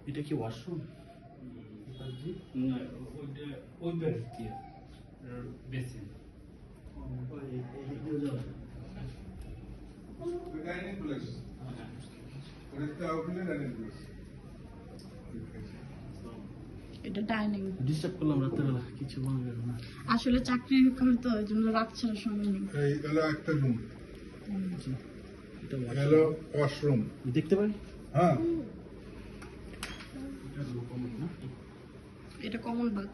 এটা কি ওয়াশরুম? ওই বেড দিয়ে বেসিন ডাইনিং প্লেস ওটা আউটলে ডাইনিং প্লেস এটা ডাইনিং। ডিস্টার্ব করলাম রাত্রেবেলা, কিছু মনে করো না। আসলে চাকরি করি তো ওই জন্য রাত ছাড়া সময় নেই। এই হলো একটা রুম, এটা হলো ওয়াশরুম। দেখতে পারি? হ্যাঁ, এটা কমন বাথ।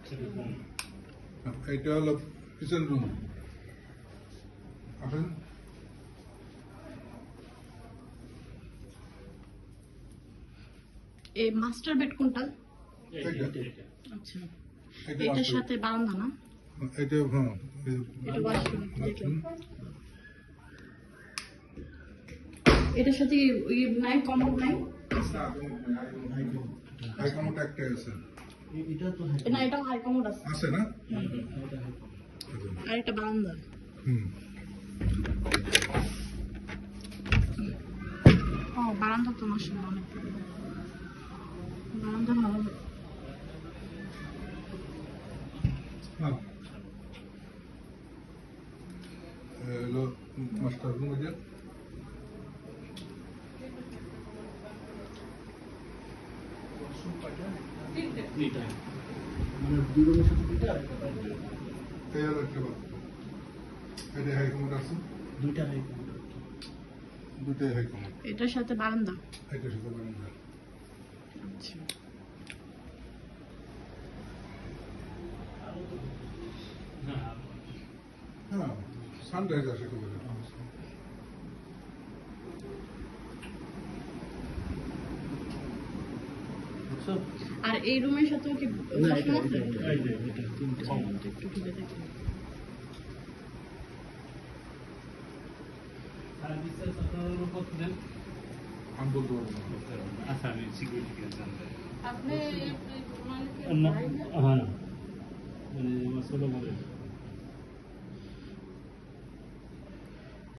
এটা হলো কিচেন রুম। আসেন, এই মাস্টার বেড কোনটা? আচ্ছা, এটার সাথে বারান্দা না? এটা হ্যাঁ, এটা ওয়াশরুম দেখলাম। এটার সাথে ওই নাই, কমন নাই? হাই কমোড একটা আছে। এটা তো না, এটাও হাই কমোড আছে। আছে না? আর এটা বারান্দা। ও, বারান্দা তো মাশাআল্লাহ অনেক বড়। বারান্দা ভালো। হ্যাঁ, হলো মাস্টার রুম। এটা মানে দুই রুমের সাথে দুইটা আর একটা বাইরে। এই হলো একটা বাথরুম। এটা হাই কমোড আছে, দুইটা হাই দুটোই হাই কমোড। এটার সাথে বারান্দা। এটা শুধু বারান্দা। আচ্ছা, হ্যাঁ, সানরাইজ আসে খুব একটা। আর এই রুমের সাথে কি না, এটা ওয়াশরুম আছে? এটা তিনটা। একটু ঢুকে দেখি। আমি বলতে পারবো না। আচ্ছা আমি সিকিউরিটি জানতে আপনি হ্যাঁ মানে আমার ছোট বড়